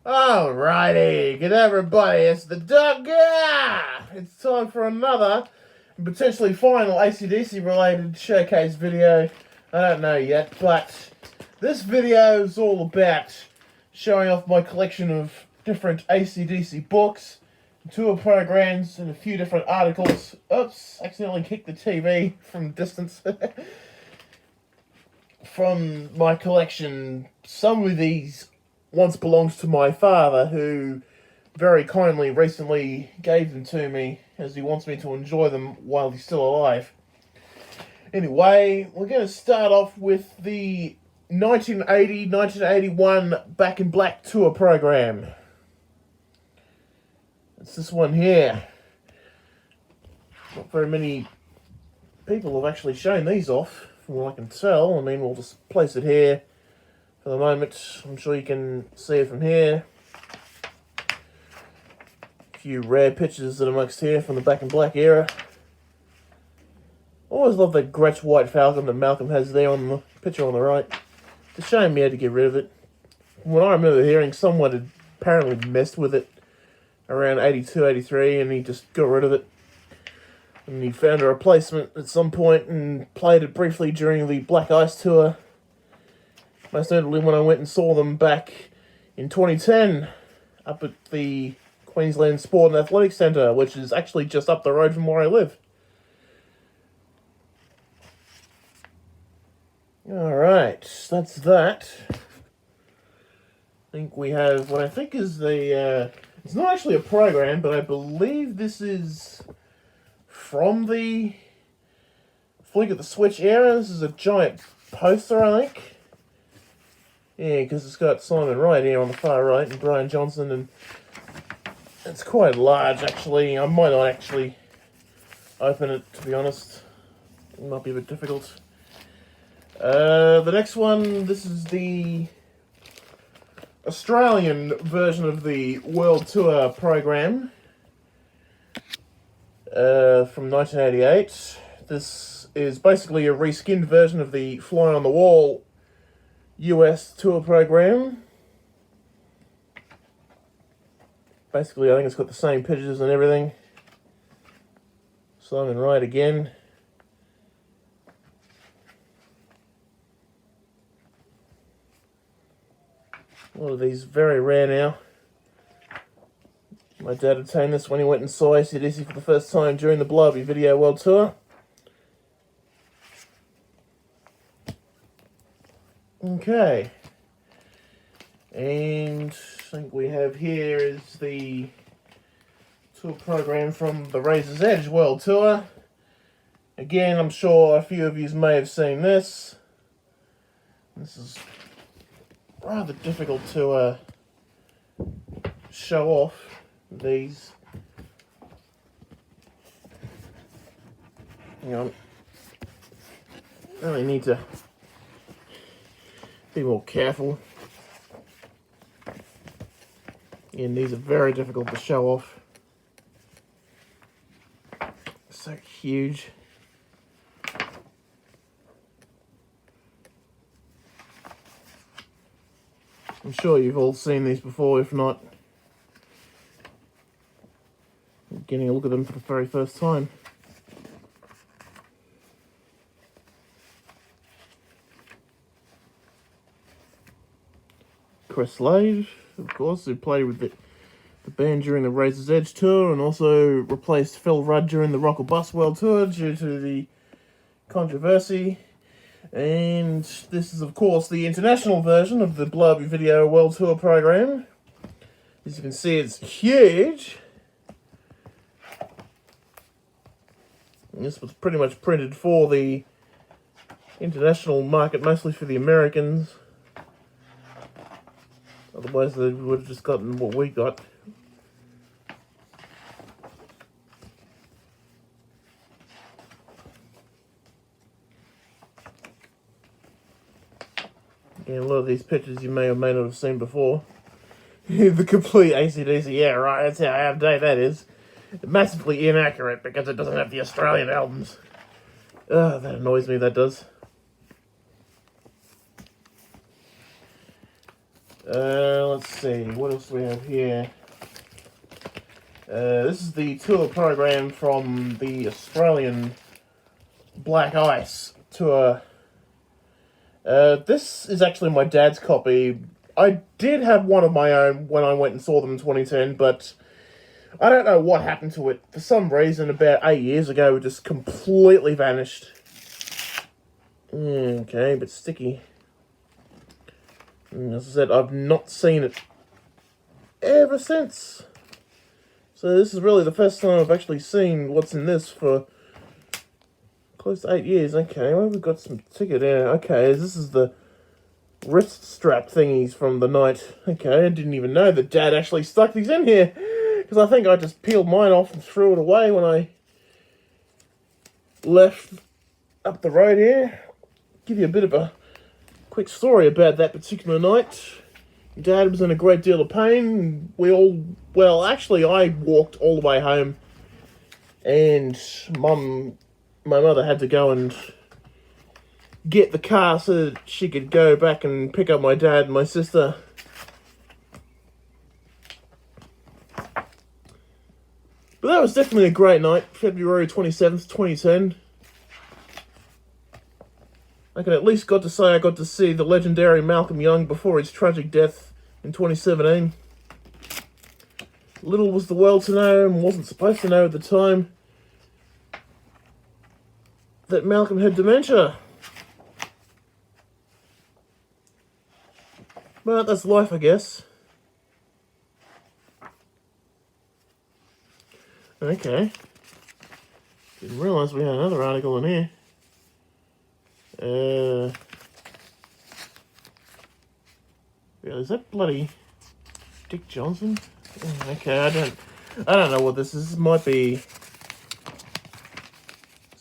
Alrighty, good everybody, it's the Doug. It's time for another, potentially final ACDC related showcase video. I don't know yet, but this video is all about showing off my collection of different ACDC books, tour programs, and a few different articles. Oops, accidentally kicked the TV from distance. From my collection, some of these once belongs to my father, who very kindly recently gave them to me as he wants me to enjoy them while he's still alive. Anyway, we're going to start off with the 1980-1981 Back in Black tour program. It's this one here. Not very many people have actually shown these off, from what I can tell. I mean, we'll just place it here for the moment. I'm sure you can see it from here. A few rare pictures that are amongst here from the Back in Black era. Always love that Gretsch white falcon that Malcolm has there on the picture on the right. It's a shame he had to get rid of it. When I remember hearing, someone had apparently messed with it around 82, 83, and he just got rid of it. And he found a replacement at some point and played it briefly during the Black Ice tour. Most notably when I went and saw them back in 2010 up at the Queensland Sport and Athletics Centre, which is actually just up the road from where I live. Alright, that's that. I think we have what I think is the... it's not actually a program, but I believe this is from the Flick of the Switch era. This is a giant poster, I think. Yeah, because it's got Simon Wright here on the far right and Brian Johnson, and it's quite large, actually. I might not actually open it, to be honest. It might be a bit difficult. The next one, this is the Australian version of the World Tour program from 1988. This is basically a reskinned version of the Fly on the Wall US tour program. Basically, I think it's got the same pictures and everything. Simon Wright again. A lot of these very rare now. My dad obtained this when he went and saw ACDC for the first time during the Blobby Video World Tour. Okay. And I think we have here is the tour program from the Razor's Edge World Tour. Again, I'm sure a few of you may have seen this. This is rather difficult to show off these. Hang on. Really need to be more careful. And these are very difficult to show off. So huge. I'm sure you've all seen these before, if not, getting a look at them for the very first time. Chris Slade, of course, who played with the band during the Razor's Edge tour and also replaced Phil Rudd during the Rock or Bust World Tour due to the controversy. And this is, of course, the international version of the Blobby Video World Tour program. As you can see, it's huge. And this was pretty much printed for the international market, mostly for the Americans. Otherwise, they would have just gotten what we got. And a lot of these pictures you may or may not have seen before. The complete ACDC, yeah, right, that's how out of date that is. Massively inaccurate because it doesn't have the Australian albums. That annoys me, that does. Let's see, what else do we have here? This is the tour program from the Australian Black Ice tour. This is actually my dad's copy. I did have one of my own when I went and saw them in 2010, but I don't know what happened to it. For some reason, about 8 years ago, it just completely vanished. Okay, but sticky. As I said, I've not seen it ever since. So this is really the first time I've actually seen what's in this for close to 8 years. Okay, well, we've got some ticket there. Okay, this is the wrist strap thingies from the night. Okay, I didn't even know that Dad actually stuck these in here. Because I think I just peeled mine off and threw it away when I left up the road here. Give you a bit of a quick story about that particular night. Dad was in a great deal of pain. Actually, I walked all the way home. And my mother had to go and get the car so that she could go back and pick up my dad and my sister. But that was definitely a great night, February 27th, 2010. I can at least got to say I got to see the legendary Malcolm Young before his tragic death in 2017. Little was the world to know, and wasn't supposed to know at the time, that Malcolm had dementia. But that's life, I guess. Okay. Didn't realise we had another article in here. Yeah, is that bloody Dick Johnson? Okay, I don't know what this is. This might be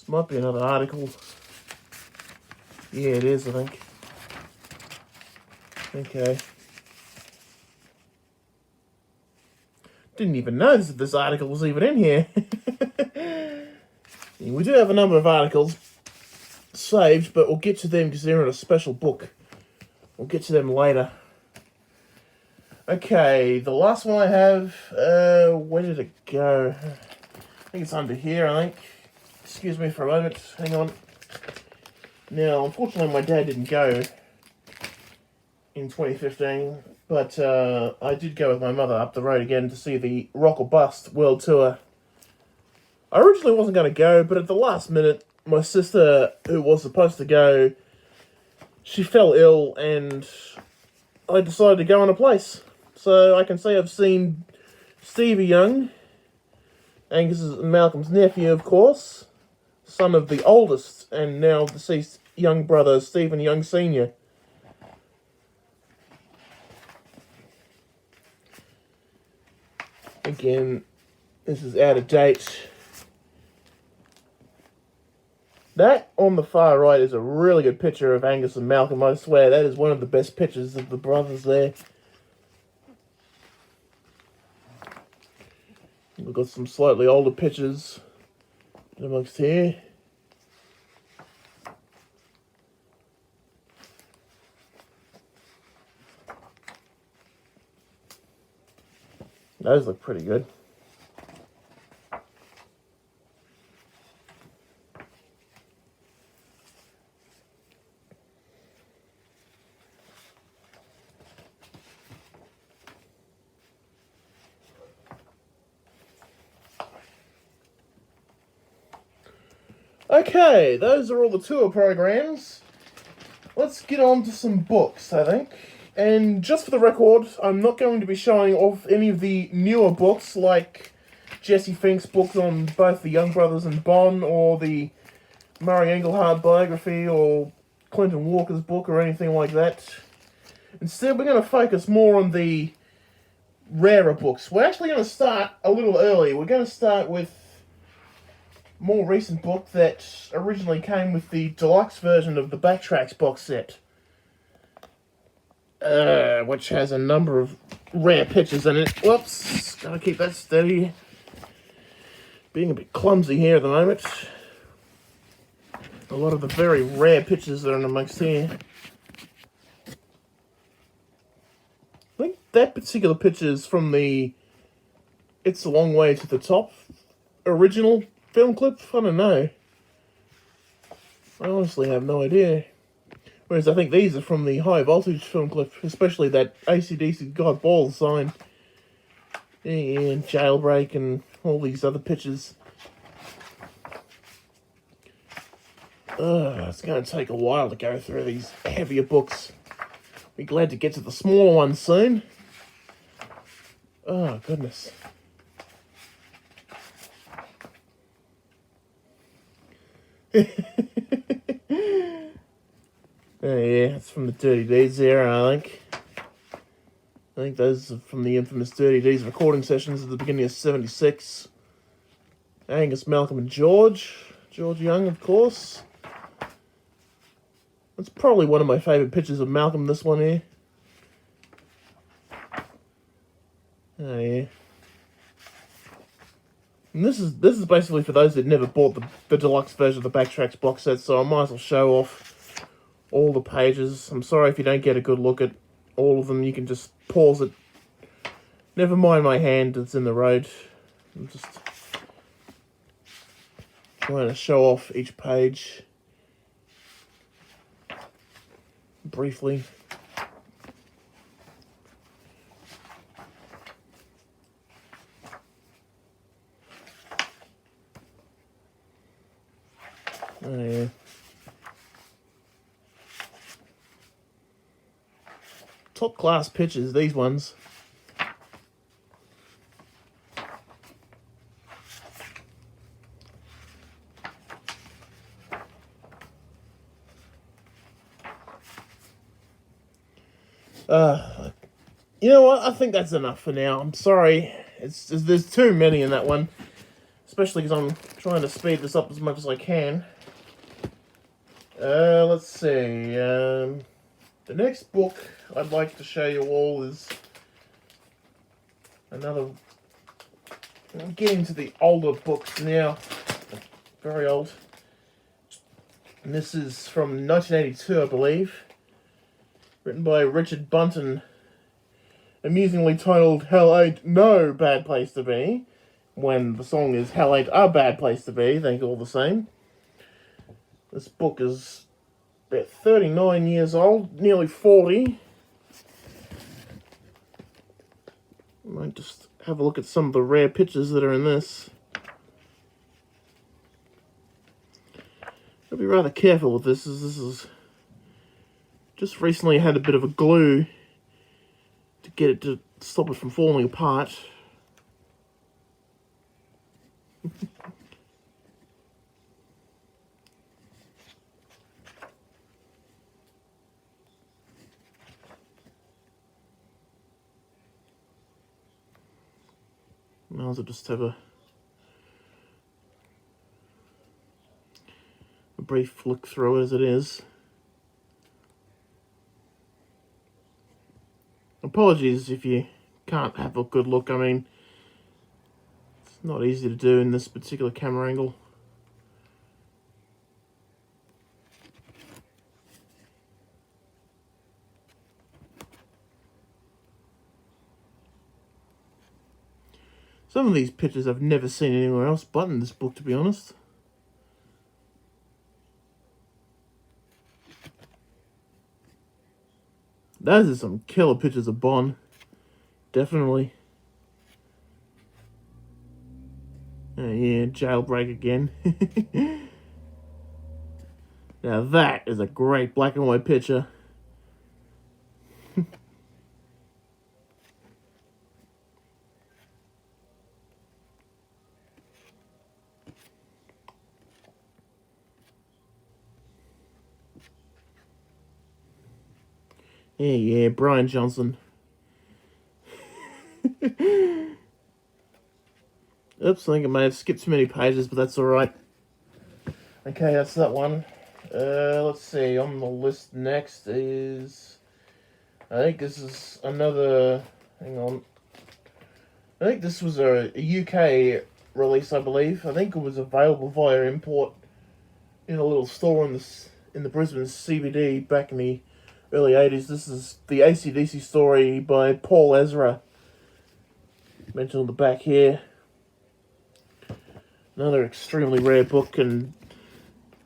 another article. Yeah, it is, I think. Okay. Didn't even know this article was even in here. We do have a number of articles saved, but we'll get to them because they're in a special book. We'll get to them later. Okay, the last one I have, where did it go? I think it's under here, I think. Excuse me for a moment, hang on. Now, unfortunately my dad didn't go in 2015, but I did go with my mother up the road again to see the Rock or Bust World Tour. I originally wasn't going to go, but at the last minute, my sister, who was supposed to go, she fell ill, and I decided to go in a place. So I can say I've seen Stevie Young, Angus and Malcolm's nephew, of course, son of the oldest and now deceased young brother, Stephen Young Sr. Again, this is out of date. That on the far right is a really good picture of Angus and Malcolm. I swear, that is one of the best pictures of the brothers there. We've got some slightly older pictures amongst here. Those look pretty good. Okay, those are all the tour programs. Let's get on to some books, I think. And just for the record, I'm not going to be showing off any of the newer books, like Jesse Fink's book on both the Young Brothers and Bon, or the Murray Engelhard biography, or Clinton Walker's book, or anything like that. Instead, we're going to focus more on the rarer books. We're actually going to start a little early. We're going to start with more recent book that originally came with the deluxe version of the Backtracks box set, which has a number of rare pictures in it. Whoops, gotta keep that steady. Being a bit clumsy here at the moment. A lot of the very rare pictures that are amongst here. that particular picture is from the It's a Long Way to the Top original film clip. I don't know. I honestly have no idea. Whereas I think these are from the High Voltage film clip, especially that ACDC God Balls sign. And Jailbreak and all these other pictures. It's going to take a while to go through these heavier books. Be glad to get to the smaller ones soon. Oh, goodness. Oh, yeah, it's from the Dirty Deeds era, I think. I think those are from the infamous Dirty Deeds recording sessions at the beginning of '76. Angus, Malcolm, and George. George Young, of course. That's probably one of my favourite pictures of Malcolm, this one here. Oh, yeah. And this is basically for those that never bought the deluxe version of the Backtracks box set, so I might as well show off all the pages. I'm sorry if you don't get a good look at all of them. You can just pause it. Never mind my hand that's in the road. I'm just trying to show off each page briefly. Oh, yeah. Top class pictures, these ones. You know what? I think that's enough for now. I'm sorry. There's too many in that one. Especially because I'm trying to speed this up as much as I can. Let's see. The next book I'd like to show you all is another... I'm getting to the older books now. Very old. And this is from 1982, I believe. Written by Richard Bunton. Amusingly titled Hell Ain't No Bad Place to Be. When the song is Hell Ain't a Bad Place to Be, think all the same. This book is about 39 years old, nearly 40. I might just have a look at some of the rare pictures that are in this. I'll be rather careful with this, as this is just recently had a bit of a glue to get it to stop it from falling apart. Might as well just have a brief look through it as it is. Apologies if you can't have a good look. I mean, it's not easy to do in this particular camera angle. Some of these pictures I've never seen anywhere else but in this book, to be honest. Those are some killer pictures of Bon. Definitely. Oh yeah, Jailbreak again. Now that is a great black and white picture. Yeah, Brian Johnson. Oops, I think I may have skipped too many pages, but that's alright. Okay, that's that one. Let's see, on the list next is... I think this is another... Hang on. I think this was a UK release, I believe. I think it was available via import in a little store in the Brisbane CBD back in the early 80s. This is the ACDC Story by Paul Ezra. Mentioned on the back here. Another extremely rare book, and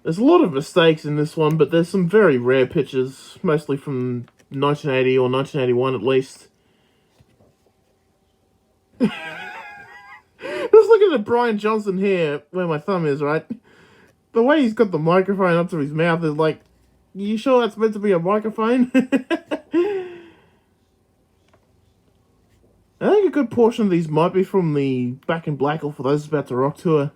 there's a lot of mistakes in this one, but there's some very rare pictures, mostly from 1980 or 1981 at least. Just looking at Brian Johnson here, where my thumb is, right? The way he's got the microphone up to his mouth is like, you sure that's meant to be a microphone? I think a good portion of these might be from the Back in Black or For Those About to Rock tour.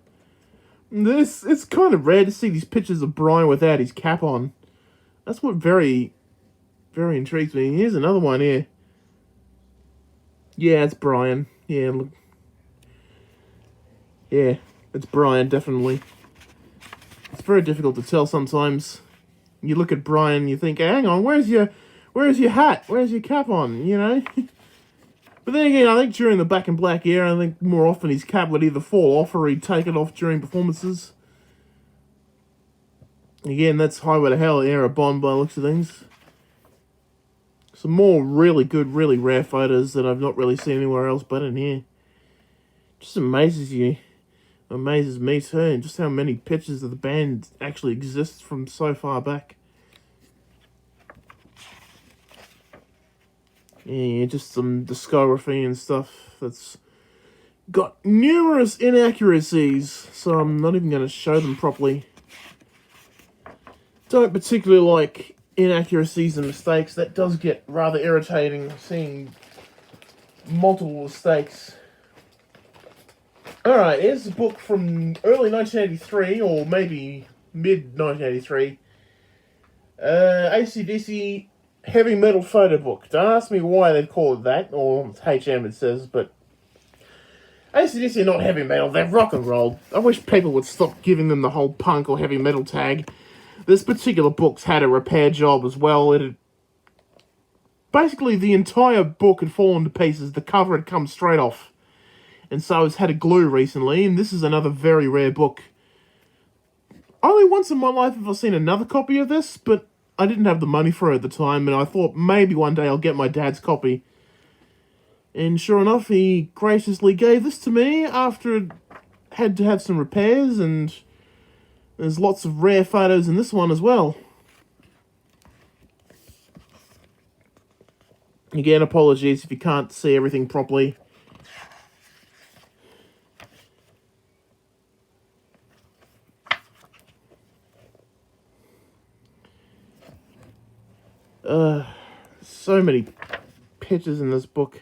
It's kind of rare to see these pictures of Brian without his cap on. That's what very, very intrigues me. Here's another one here. Yeah, it's Brian. Yeah, look. Yeah, it's Brian, definitely. It's very difficult to tell sometimes. You look at Brian, you think, hang on, where's your hat? Where's your cap on, you know? But then again, I think during the Back in Black era, I think more often his cap would either fall off or he'd take it off during performances. Again, that's Highway to Hell era Bond by the looks of things. Some more really good, really rare photos that I've not really seen anywhere else but in here. Just amazes you. Amazes me too, and just how many pictures of the band actually exist from so far back. Yeah, just some discography and stuff that's got numerous inaccuracies, so I'm not even going to show them properly. Don't particularly like inaccuracies and mistakes. That does get rather irritating, seeing multiple mistakes. Alright, here's a book from early 1983, or maybe mid-1983. ACDC Heavy Metal Photo Book. Don't ask me why they call it that, or it's HM it says, but ACDC are not heavy metal, they're rock and roll. I wish people would stop giving them the whole punk or heavy metal tag. This particular book's had a repair job as well. Basically, the entire book had fallen to pieces. The cover had come straight off. And so it's had a glue recently, and this is another very rare book. Only once in my life have I seen another copy of this, but I didn't have the money for it at the time, and I thought maybe one day I'll get my dad's copy. And sure enough, he graciously gave this to me after it had to have some repairs, and there's lots of rare photos in this one as well. Again, apologies if you can't see everything properly. So many pictures in this book.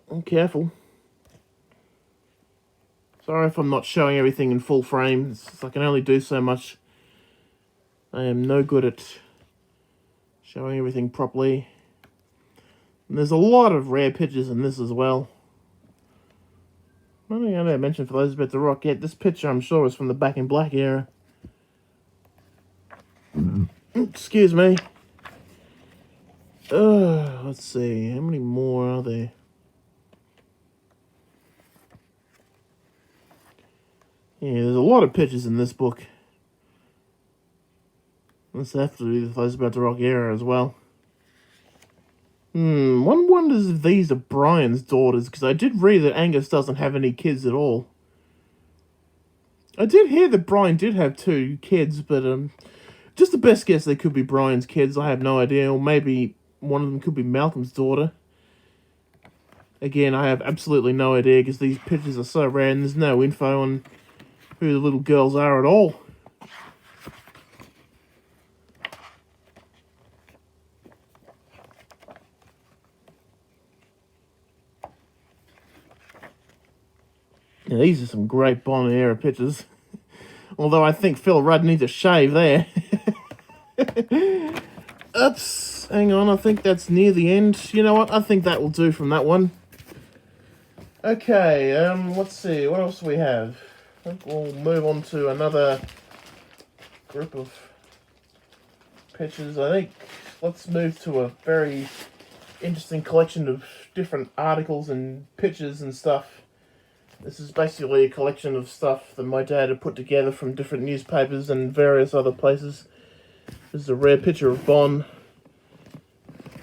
I'm careful. Sorry if I'm not showing everything in full frame. I can only do so much. I am no good at showing everything properly. And there's a lot of rare pictures in this as well. I don't think I mentioned For Those About to Rock yet. This picture, I'm sure, is from the Back in Black era. Excuse me. Let's see. How many more are there? Yeah, there's a lot of pictures in this book. This have to be the Those About to Rock era as well. One wonders if these are Brian's daughters, because I did read that Angus doesn't have any kids at all. I did hear that Brian did have 2 kids, but just the best guess they could be Brian's kids. I have no idea, or maybe one of them could be Malcolm's daughter. Again, I have absolutely no idea, because these pictures are so rare, and there's no info on who the little girls are at all. Now, these are some great Bond era pictures. Although I think Phil Rudd needs a shave there. Oops, hang on, I think that's near the end. You know what, I think that will do from that one. Okay, let's see, what else do we have? I think we'll move on to another group of pictures. I think let's move to a very interesting collection of different articles and pictures and stuff. This is basically a collection of stuff that my dad had put together from different newspapers and various other places. This is a rare picture of Bond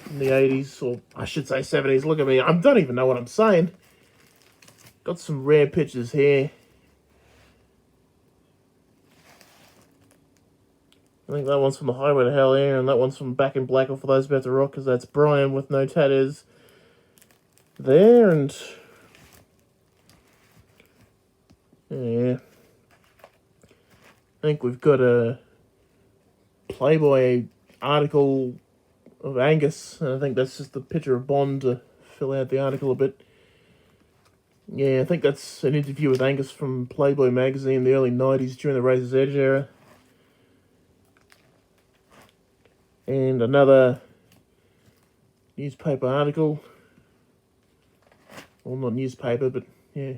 in the 80s, or I should say 70s. Look at me, I don't even know what I'm saying. Got some rare pictures here. I think that one's from the Highway to Hell here, and that one's from Back in Black, or For Those About to Rock, because that's Brian with no tattoos there, and yeah. I think we've got a Playboy article of Angus, and I think that's just a picture of Bond to fill out the article a bit. Yeah, I think that's an interview with Angus from Playboy magazine in the early 90s during the Razor's Edge era. And another newspaper article. Well, not newspaper, but yeah.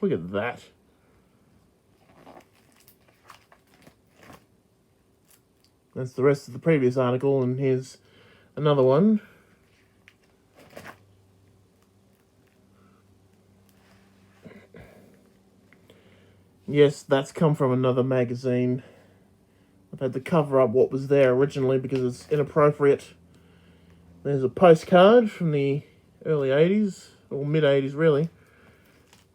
Look at that. That's the rest of the previous article, and here's another one. Yes, that's come from another magazine. I've had to cover up what was there originally because it's inappropriate. There's a postcard from the early 80s, or mid-80s really.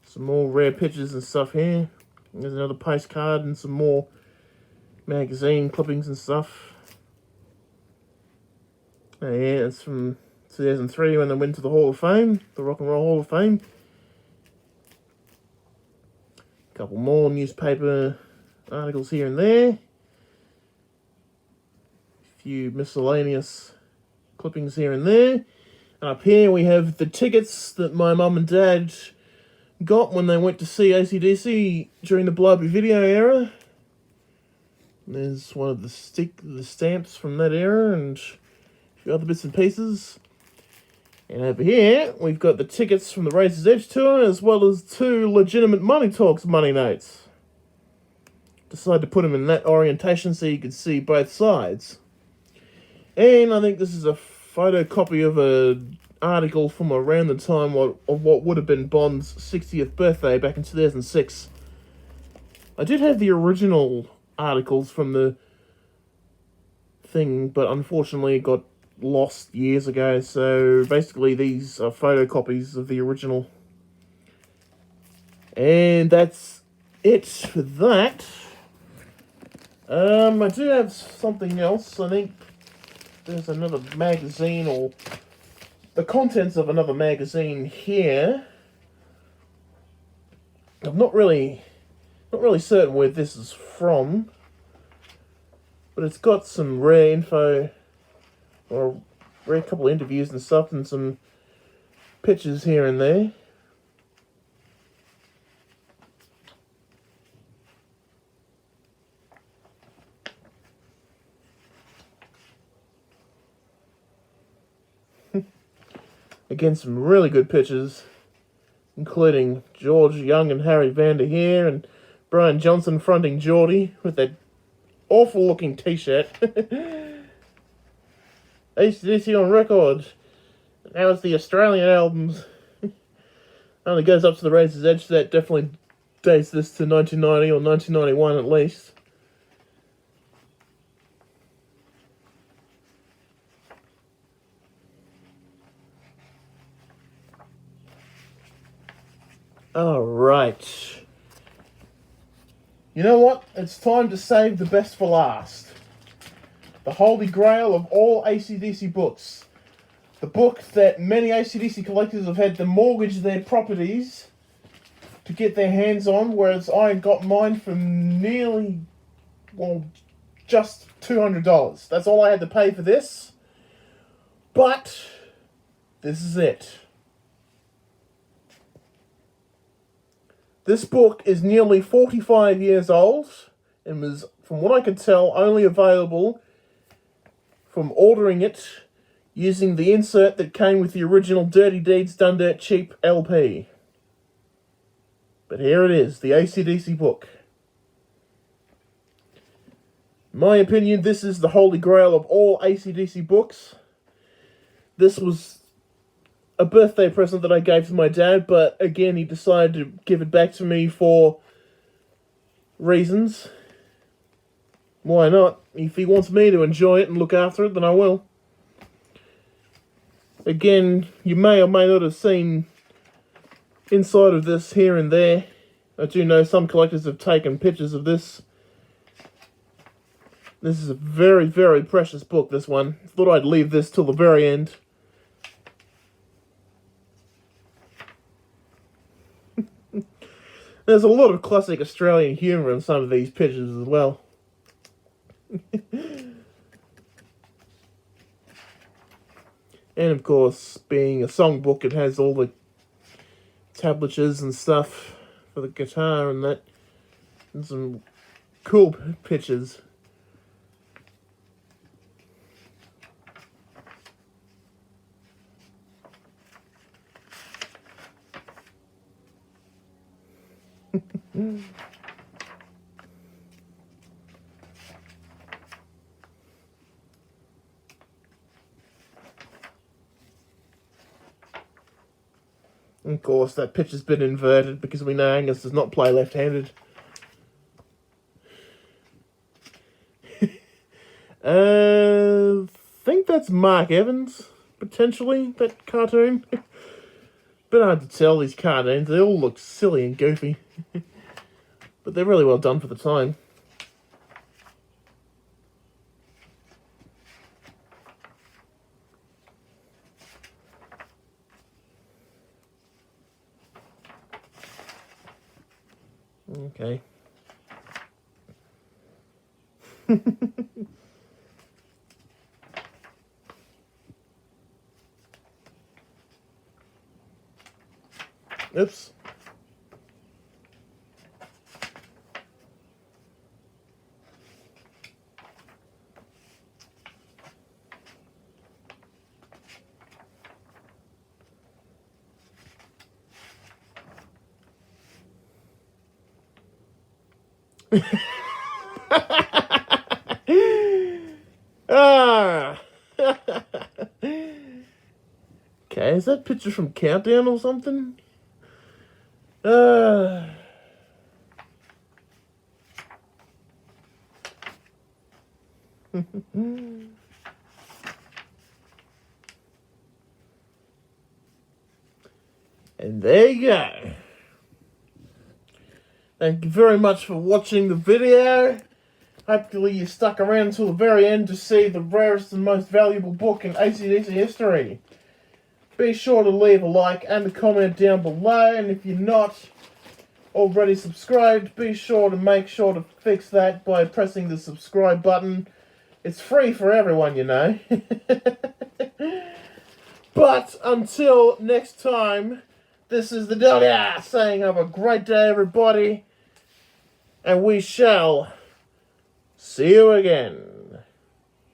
Some more rare pictures and stuff here. There's another postcard and some more magazine clippings and stuff. Oh yeah, it's from 2003 when they went to the Hall of Fame, the Rock and Roll Hall of Fame. A couple more newspaper articles here and there. A few miscellaneous clippings here and there. And up here we have the tickets that my mum and dad got when they went to see ACDC during the Blobby video era. There's one of the stamps from that era and a few other bits and pieces. And over here, we've got the tickets from the Razor's Edge tour, as well as 2 legitimate Money Talks money notes. Decided to put them in that orientation so you could see both sides. And I think this is a photocopy of an article from around the time of what would have been Bond's 60th birthday back in 2006. I did have the original articles from the thing, but unfortunately it got lost years ago, so basically these are photocopies of the original. And that's it for that. I do have something else. I think there's another magazine, or the contents of another magazine here. I'm not really certain where this is from, but it's got some rare info, or a rare couple of interviews and stuff, and some pictures here and there. Again, some really good pictures, including George Young and Harry Vander here, and Brian Johnson fronting Geordie with that awful looking t-shirt. ACDC on record. Now it's the Australian albums. Only goes up to the Razor's Edge, so that definitely dates this to 1990 or 1991 at least. Alright. You know what? It's time to save the best for last. The Holy Grail of all ACDC books. The book that many ACDC collectors have had to mortgage their properties to get their hands on, whereas I got mine for nearly, well, just $200. That's all I had to pay for this. But this is it. This book is nearly 45 years old and was, from what I could tell, only available from ordering it using the insert that came with the original Dirty Deeds Done Dirt Cheap LP. But here it is, the ACDC book. In my opinion, this is the Holy Grail of all ACDC books. This was a birthday present that I gave to my dad, but again, he decided to give it back to me for reasons. Why not? If he wants me to enjoy it and look after it, then I will. Again, you may or may not have seen inside of this here and there. I do know some collectors have taken pictures of this. This is a very, very precious book, this one. Thought I'd leave this till the very end. There's a lot of classic Australian humour in some of these pictures as well. And of course, being a songbook, it has all the tablatures and stuff for the guitar and that. And some cool pictures. Of course, that picture's been inverted because we know Angus does not play left-handed. Think that's Mark Evans, potentially, that cartoon. Bit hard to tell, these cartoons. They all look silly and goofy. But they're really well done for the time. Okay. Oops. Ah. Okay, is that picture from Countdown or something? And there you go. Thank you very much for watching the video. Hopefully you stuck around until the very end to see the rarest and most valuable book in ACDC history. Be sure to leave a like and a comment down below, and if you're not already subscribed, be sure to fix that by pressing the subscribe button. It's free for everyone, you know. But until next time, this is the Doctor saying have a great day, everybody, and we shall see you again.